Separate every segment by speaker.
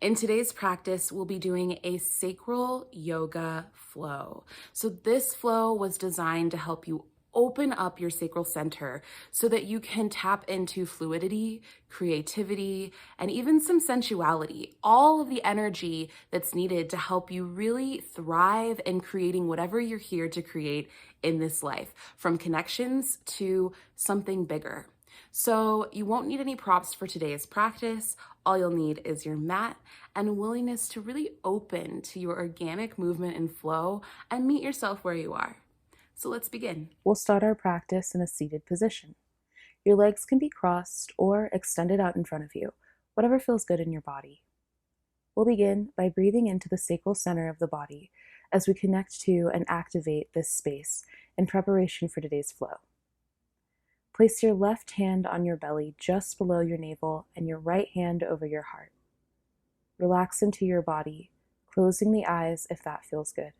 Speaker 1: In today's practice, we'll be doing a sacral yoga flow. So this flow was designed to help you open up your sacral center so that you can tap into fluidity, creativity, and even some sensuality, all of the energy that's needed to help you really thrive in creating whatever you're here to create in this life, from connections to something bigger. So you won't need any props for today's practice. All you'll need is your mat and a willingness to really open to your organic movement and flow and meet yourself where you are. So let's begin.
Speaker 2: We'll start our practice in a seated position. Your legs can be crossed or extended out in front of you, whatever feels good in your body. We'll begin by breathing into the sacral center of the body as we connect to and activate this space in preparation for today's flow. Place your left hand on your belly just below your navel and your right hand over your heart. Relax into your body, closing the eyes if that feels good.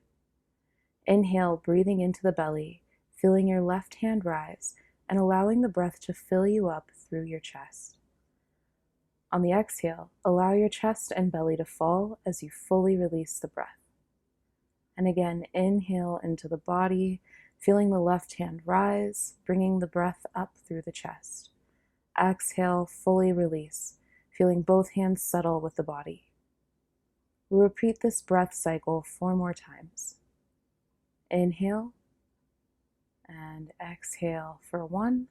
Speaker 2: Inhale, breathing into the belly, feeling your left hand rise and allowing the breath to fill you up through your chest. On the exhale, allow your chest and belly to fall as you fully release the breath. And again, inhale into the body, feeling the left hand rise, bringing the breath up through the chest. Exhale, fully release, feeling both hands settle with the body. We'll repeat this breath cycle 4 more times. Inhale and exhale for 1.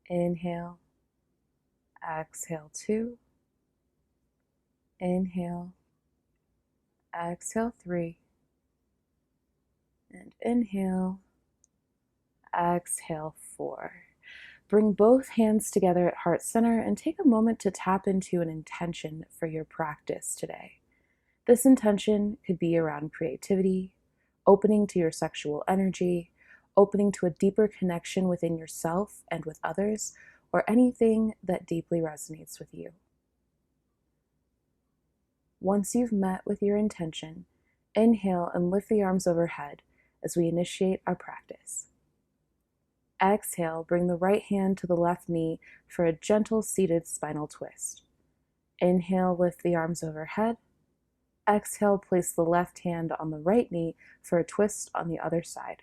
Speaker 2: Inhale, exhale 2. Inhale, exhale 3. And inhale, exhale 4. Bring both hands together at heart center and take a moment to tap into an intention for your practice today. This intention could be around creativity, opening to your sexual energy, opening to a deeper connection within yourself and with others, or anything that deeply resonates with you. Once you've met with your intention, inhale and lift the arms overhead as we initiate our practice. Exhale, bring the right hand to the left knee for a gentle seated spinal twist. Inhale, lift the arms overhead. Exhale, place the left hand on the right knee for a twist on the other side.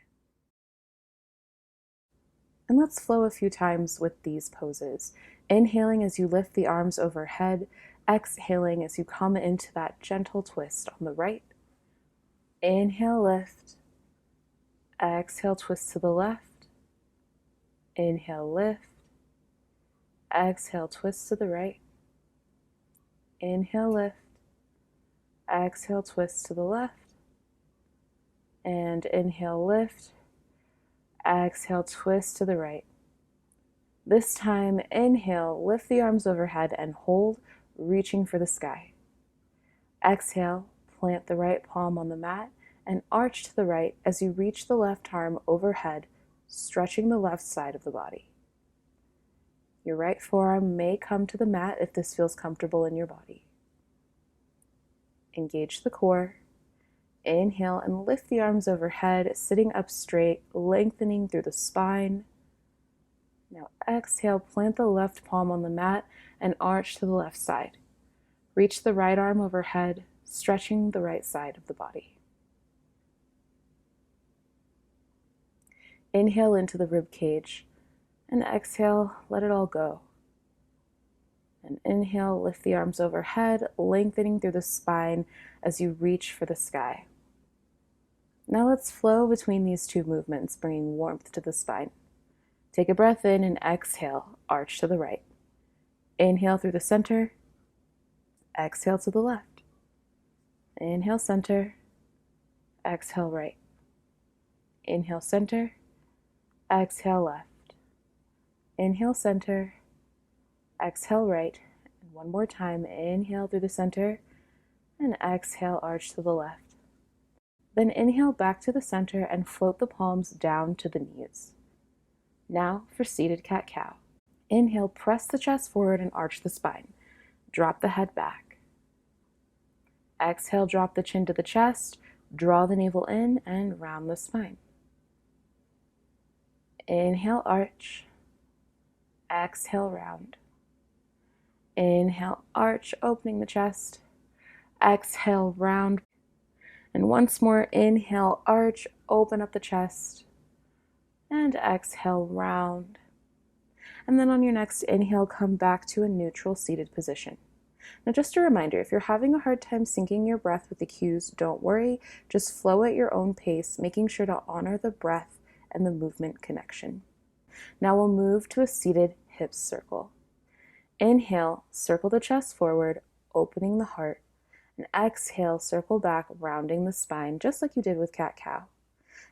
Speaker 2: And let's flow a few times with these poses. Inhaling as you lift the arms overhead, exhaling as you come into that gentle twist on the right. Inhale, lift. Exhale, twist to the left. Inhale, lift. Exhale, twist to the right. Inhale, lift. Exhale, twist to the left. And inhale, lift. Exhale, twist to the right. This time, inhale, lift the arms overhead and hold, reaching for the sky. Exhale, plant the right palm on the mat and arch to the right as you reach the left arm overhead, stretching the left side of the body. Your right forearm may come to the mat if this feels comfortable in your body. Engage the core. Inhale and lift the arms overhead, sitting up straight, lengthening through the spine. Now exhale, plant the left palm on the mat and arch to the left side. Reach the right arm overhead, stretching the right side of the body. Inhale into the rib cage, and exhale, let it all go. And inhale, lift the arms overhead, lengthening through the spine as you reach for the sky. Now let's flow between these two movements, bringing warmth to the spine. Take a breath in and exhale, arch to the right. Inhale through the center, exhale to the left. Inhale center, exhale right. Inhale center, exhale left. Inhale center, exhale right. And one more time, inhale through the center and exhale, arch to the left. Then inhale back to the center and float the palms down to the knees. Now for seated cat-cow. Inhale, press the chest forward and arch the spine. Drop the head back. Exhale, drop the chin to the chest, draw the navel in and round the spine. Inhale, arch. Exhale, round. Inhale, arch, opening the chest. Exhale, round. And once more, inhale, arch, open up the chest. And exhale, round. And then on your next inhale, come back to a neutral seated position. Now, just a reminder, if you're having a hard time syncing your breath with the cues, don't worry. Just flow at your own pace, making sure to honor the breath and the movement connection. Now we'll move to a seated hips circle. Inhale, circle the chest forward, opening the heart. And exhale, circle back, rounding the spine, just like you did with cat-cow.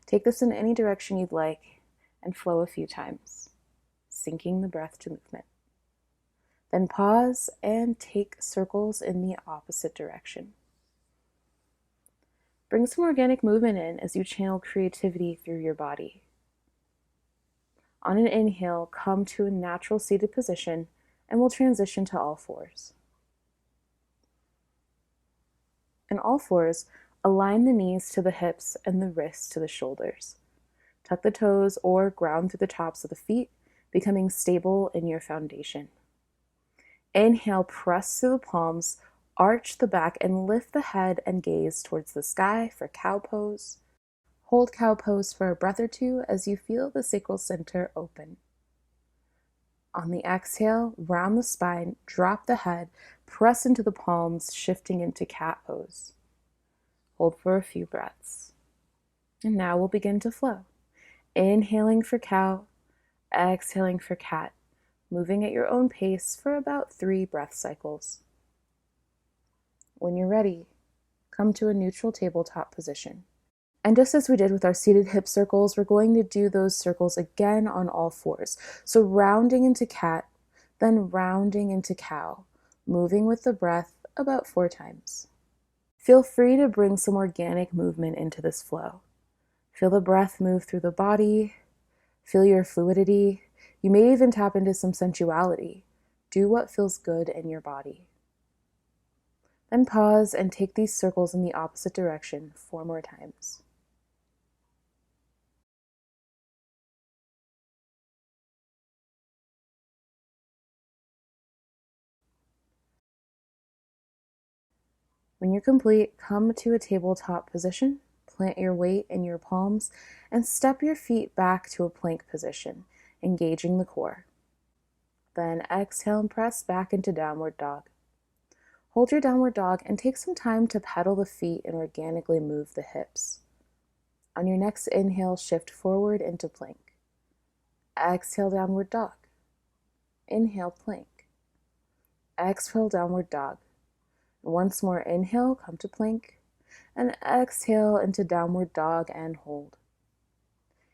Speaker 2: Take this in any direction you'd like and flow a few times, syncing the breath to movement. Then pause and take circles in the opposite direction. Bring some organic movement in as you channel creativity through your body. On an inhale, come to a natural seated position, and we'll transition to all fours. In all fours, align the knees to the hips and the wrists to the shoulders. Tuck the toes or ground through the tops of the feet, becoming stable in your foundation. Inhale, press through the palms, arch the back, and lift the head and gaze towards the sky for cow pose. Hold cow pose for a breath or two as you feel the sacral center open. On the exhale, round the spine, drop the head, press into the palms, shifting into cat pose. Hold for a few breaths. And now we'll begin to flow. Inhaling for cow, exhaling for cat, moving at your own pace for about 3 breath cycles. When you're ready, come to a neutral tabletop position. And just as we did with our seated hip circles, we're going to do those circles again on all fours. So rounding into cat, then rounding into cow, moving with the breath about 4 times. Feel free to bring some organic movement into this flow. Feel the breath move through the body. Feel your fluidity. You may even tap into some sensuality. Do what feels good in your body. Then pause and take these circles in the opposite direction 4 more times. When you're complete, come to a tabletop position, plant your weight in your palms, and step your feet back to a plank position, engaging the core. Then exhale and press back into downward dog. Hold your downward dog and take some time to pedal the feet and organically move the hips. On your next inhale, shift forward into plank. Exhale, downward dog. Inhale, plank. Exhale, downward dog. Once more, inhale, come to plank, and exhale into downward dog and hold.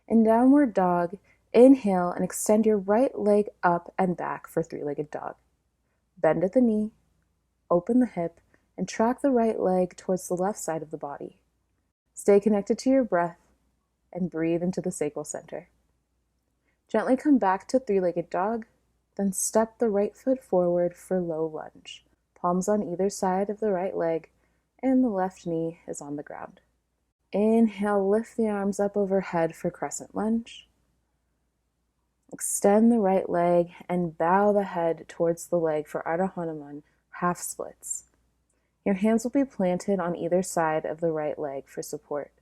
Speaker 2: In downward dog, inhale and extend your right leg up and back for 3-legged dog. Bend at the knee, open the hip, and track the right leg towards the left side of the body. Stay connected to your breath and breathe into the sacral center. Gently come back to 3-legged dog, then step the right foot forward for low lunge. Palms on either side of the right leg, and the left knee is on the ground. Inhale, lift the arms up overhead for crescent lunge. Extend the right leg and bow the head towards the leg for Hanuman, half splits. Your hands will be planted on either side of the right leg for support.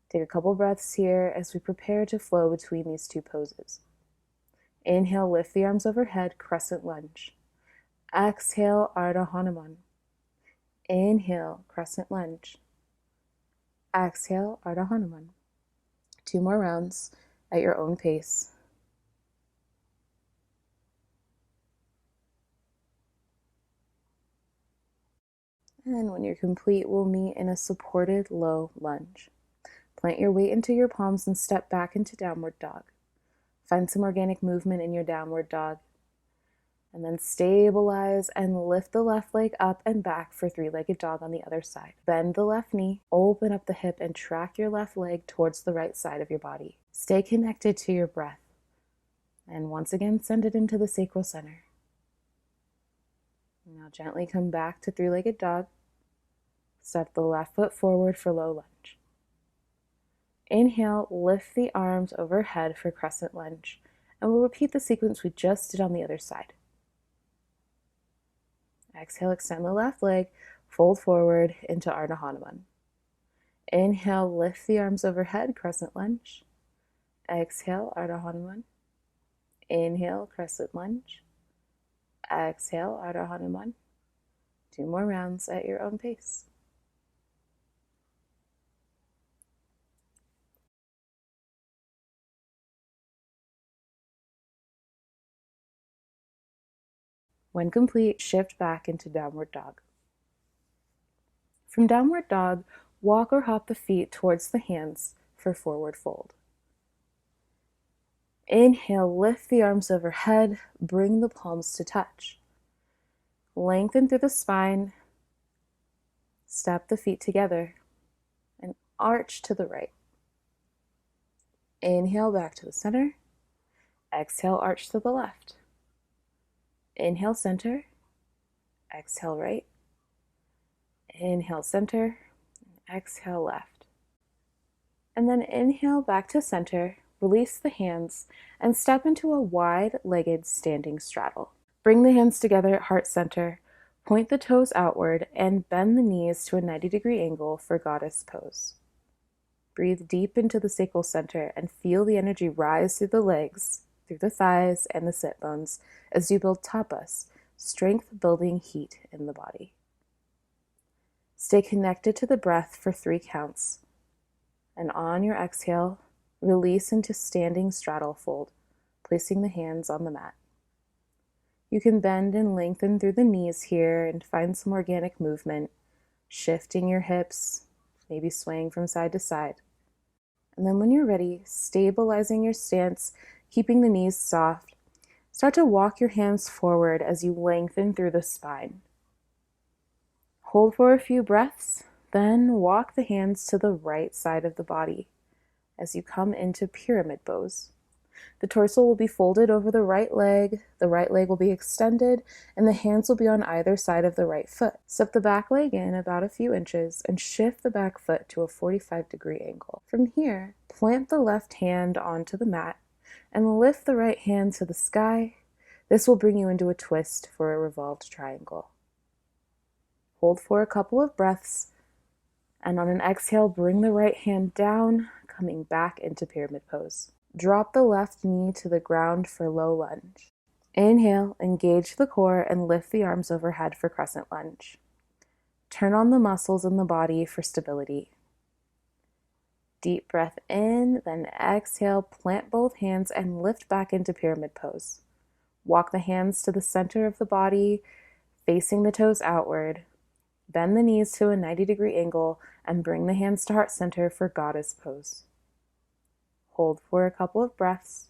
Speaker 2: Take a couple breaths here as we prepare to flow between these 2 poses. Inhale, lift the arms overhead, crescent lunge. Exhale, Ardha Hanuman. Inhale, crescent lunge. Exhale, Ardha Hanuman. 2 more rounds at your own pace. And when you're complete, we'll meet in a supported low lunge. Plant your weight into your palms and step back into downward dog. Find some organic movement in your downward dog. And then stabilize and lift the left leg up and back for 3-legged dog on the other side. Bend the left knee, open up the hip, and track your left leg towards the right side of your body. Stay connected to your breath. And once again, send it into the sacral center. Now gently come back to 3-legged dog. Step the left foot forward for low lunge. Inhale, lift the arms overhead for crescent lunge. And we'll repeat the sequence we just did on the other side. Exhale, extend the left leg, fold forward into Ardha Hanuman. Inhale, lift the arms overhead, crescent lunge. Exhale, Ardha Hanuman. Inhale, crescent lunge. Exhale, Ardha Hanuman. 2 more rounds at your own pace. When complete, shift back into downward dog. From downward dog, walk or hop the feet towards the hands for forward fold. Inhale, lift the arms overhead, bring the palms to touch. Lengthen through the spine, step the feet together, and arch to the right. Inhale back to the center. Exhale, arch to the left. Inhale, center. Exhale, right. Inhale, center. Exhale, left. And then inhale back to center, release the hands, and step into a wide-legged standing straddle. Bring the hands together at heart center, point the toes outward, and bend the knees to a 90-degree angle for goddess pose. Breathe deep into the sacral center and feel the energy rise through the legs, through the thighs and the sit bones as you build tapas, strength-building heat in the body. Stay connected to the breath for 3 counts. And on your exhale, release into standing straddle fold, placing the hands on the mat. You can bend and lengthen through the knees here and find some organic movement, shifting your hips, maybe swaying from side to side. And then when you're ready, stabilizing your stance, keeping the knees soft, start to walk your hands forward as you lengthen through the spine. Hold for a few breaths, then walk the hands to the right side of the body as you come into pyramid pose. The torso will be folded over the right leg will be extended, and the hands will be on either side of the right foot. Step the back leg in about a few inches and shift the back foot to a 45-degree angle. From here, plant the left hand onto the mat and lift the right hand to the sky. This will bring you into a twist for a revolved triangle. Hold for a couple of breaths, and on an exhale, bring the right hand down, coming back into pyramid pose. Drop the left knee to the ground for low lunge. Inhale, engage the core and lift the arms overhead for crescent lunge. Turn on the muscles in the body for stability. Deep breath in, then exhale, plant both hands and lift back into pyramid pose. Walk the hands to the center of the body, facing the toes outward. Bend the knees to a 90-degree angle and bring the hands to heart center for goddess pose. Hold for a couple of breaths,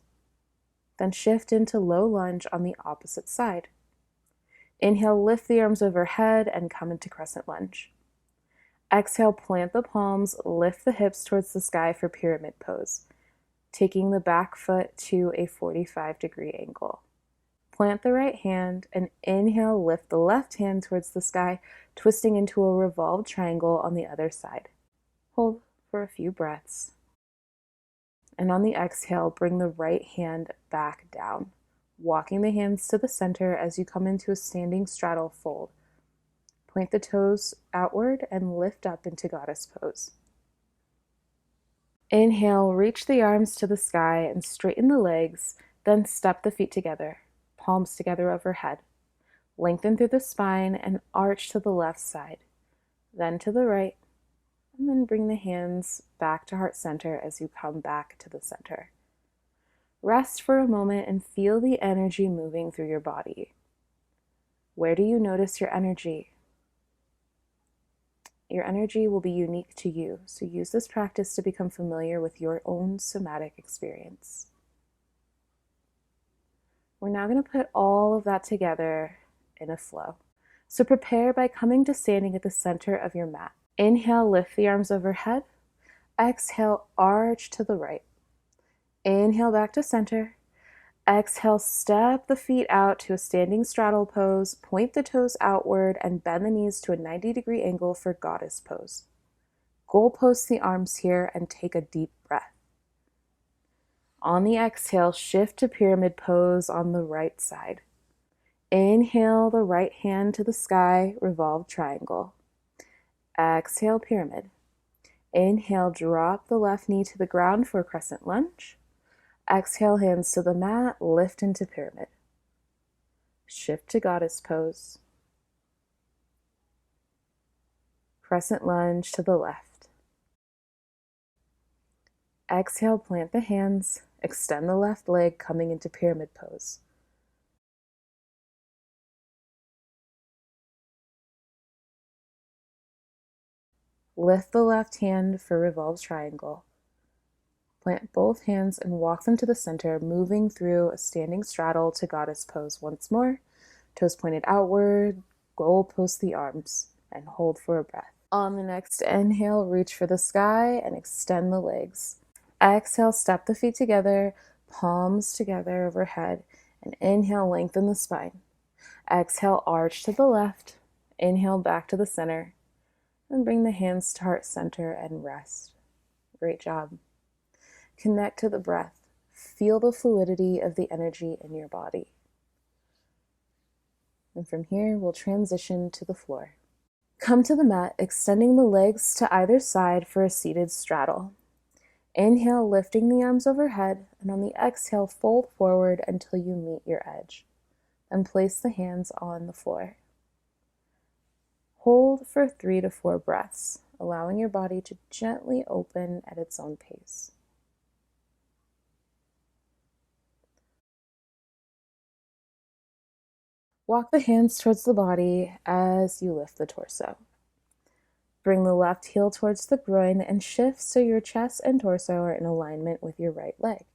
Speaker 2: then shift into low lunge on the opposite side. Inhale, lift the arms overhead and come into crescent lunge. Exhale, plant the palms, lift the hips towards the sky for pyramid pose, taking the back foot to a 45-degree angle. Plant the right hand and inhale, lift the left hand towards the sky, twisting into a revolved triangle on the other side. Hold for a few breaths. And on the exhale, bring the right hand back down, walking the hands to the center as you come into a standing straddle fold. Point the toes outward and lift up into goddess pose. Inhale, reach the arms to the sky and straighten the legs, then step the feet together, palms together overhead. Lengthen through the spine and arch to the left side, then to the right, and then bring the hands back to heart center as you come back to the center. Rest for a moment and feel the energy moving through your body. Where do you notice your energy? Your energy will be unique to you, so use this practice to become familiar with your own somatic experience. We're now going to put all of that together in a flow. So prepare by coming to standing at the center of your mat. Inhale, lift the arms overhead. Exhale, arch to the right. Inhale, back to center. Exhale, step the feet out to a standing straddle pose. Point the toes outward and bend the knees to a 90-degree angle for goddess pose. Goalpost the arms here and take a deep breath. On the exhale, shift to pyramid pose on the right side. Inhale the right hand to the sky, revolve triangle. Exhale, pyramid. Inhale, drop the left knee to the ground for a crescent lunge. Exhale, hands to the mat, lift into pyramid. Shift to goddess pose. Crescent lunge to the left. Exhale, plant the hands, extend the left leg, coming into pyramid pose. Lift the left hand for revolve triangle. Plant both hands and walk them to the center, moving through a standing straddle to goddess pose once more. Toes pointed outward, goal post the arms, and hold for a breath. On the next inhale, reach for the sky and extend the legs. Exhale, step the feet together, palms together overhead, and inhale, lengthen the spine. Exhale, arch to the left. Inhale, back to the center. And bring the hands to heart center and rest. Great job. Connect to the breath. Feel the fluidity of the energy in your body. And from here, we'll transition to the floor. Come to the mat, extending the legs to either side for a seated straddle. Inhale, lifting the arms overhead, and on the exhale, fold forward until you meet your edge. Then place the hands on the floor. Hold for 3 to 4 breaths, allowing your body to gently open at its own pace. Walk the hands towards the body as you lift the torso. Bring the left heel towards the groin and shift so your chest and torso are in alignment with your right leg.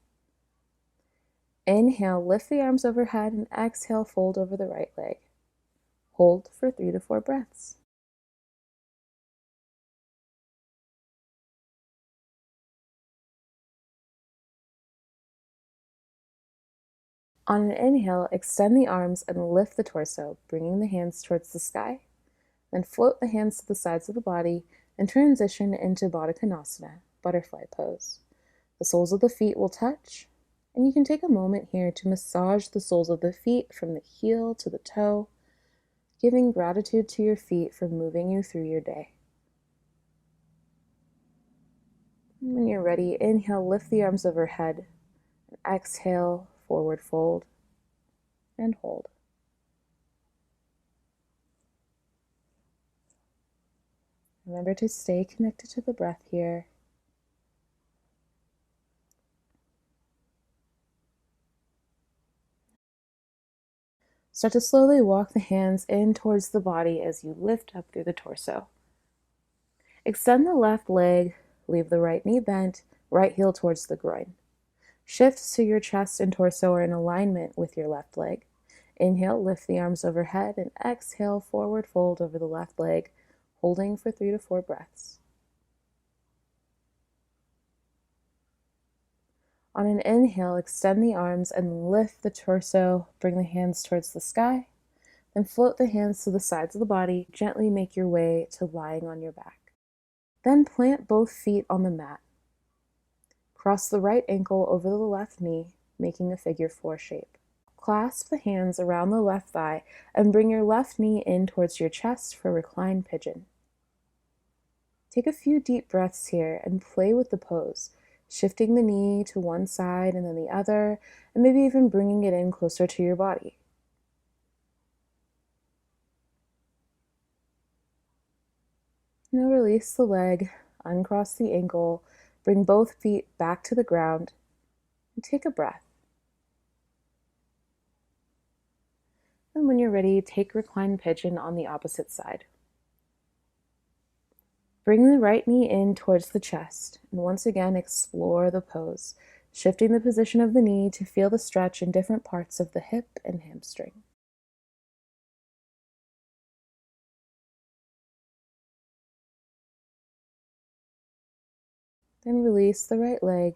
Speaker 2: Inhale, lift the arms overhead, and exhale, fold over the right leg. Hold for 3 to 4 breaths. On an inhale, extend the arms and lift the torso, bringing the hands towards the sky. Then float the hands to the sides of the body and transition into Bhattachanasana, butterfly pose. The soles of the feet will touch, and you can take a moment here to massage the soles of the feet from the heel to the toe, giving gratitude to your feet for moving you through your day. When you're ready, inhale, lift the arms overhead, and exhale, forward fold, and hold. Remember to stay connected to the breath here. Start to slowly walk the hands in towards the body as you lift up through the torso. Extend the left leg, leave the right knee bent, right heel towards the groin. Shift so your chest and torso are in alignment with your left leg. Inhale, lift the arms overhead, and exhale, forward fold over the left leg, holding for 3 to 4 breaths. On an inhale, extend the arms and lift the torso, bring the hands towards the sky, then float the hands to the sides of the body, gently make your way to lying on your back. Then plant both feet on the mat. Cross the right ankle over the left knee, making a figure 4 shape. Clasp the hands around the left thigh and bring your left knee in towards your chest for Recline Pigeon. Take a few deep breaths here and play with the pose, shifting the knee to one side and then the other, and maybe even bringing it in closer to your body. Now release the leg, uncross the ankle, bring both feet back to the ground, and take a breath. And when you're ready, take Recline Pigeon on the opposite side. Bring the right knee in towards the chest, and once again explore the pose, shifting the position of the knee to feel the stretch in different parts of the hip and hamstring. Then release the right leg,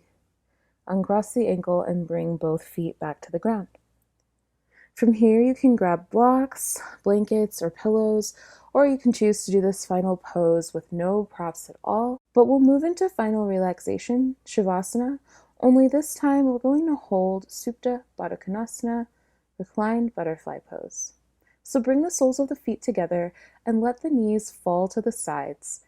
Speaker 2: uncross the ankle, and bring both feet back to the ground. From here, you can grab blocks, blankets, or pillows, or you can choose to do this final pose with no props at all. But we'll move into final relaxation, Shavasana, only this time we're going to hold Supta, Bhattachanasana, Reclined butterfly pose. So bring the soles of the feet together and let the knees fall to the sides.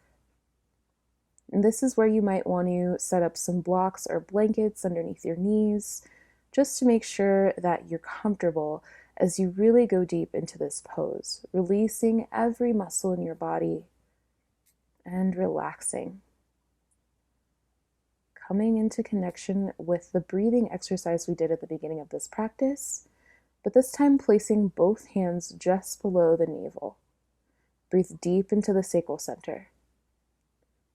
Speaker 2: And this is where you might want to set up some blocks or blankets underneath your knees, just to make sure that you're comfortable as you really go deep into this pose, releasing every muscle in your body and relaxing. Coming into connection with the breathing exercise we did at the beginning of this practice, but this time placing both hands just below the navel. Breathe deep into the sacral center.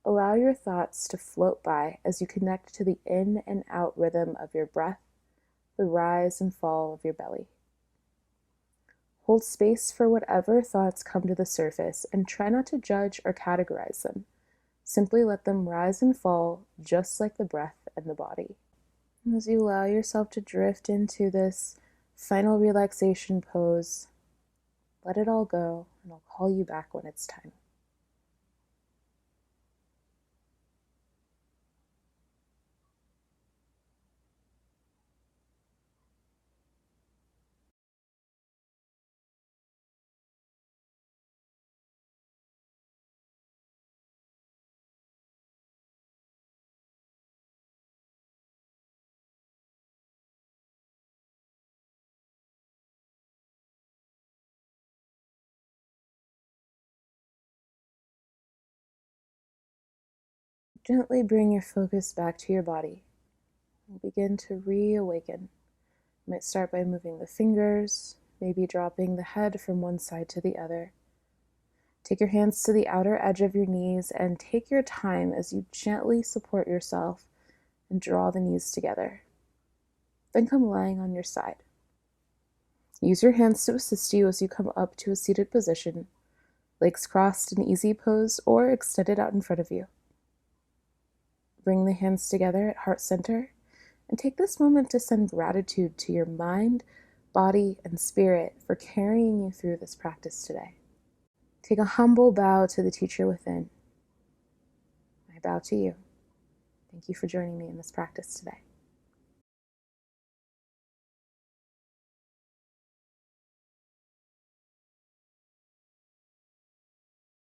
Speaker 2: Allow your thoughts to float by as you connect to the in and out rhythm of your breath, the rise and fall of your belly. Hold space for whatever thoughts come to the surface and try not to judge or categorize them. Simply let them rise and fall just like the breath and the body. And as you allow yourself to drift into this final relaxation pose, let it all go, and I'll call you back when it's time. Gently bring your focus back to your body and begin to reawaken. You might start by moving the fingers, maybe dropping the head from one side to the other. Take your hands to the outer edge of your knees and take your time as you gently support yourself and draw the knees together. Then come lying on your side. Use your hands to assist you as you come up to a seated position, legs crossed in easy pose or extended out in front of you. Bring the hands together at heart center and take this moment to send gratitude to your mind, body, and spirit for carrying you through this practice today. Take a humble bow to the teacher within. I bow to you. Thank you for joining me in this practice today.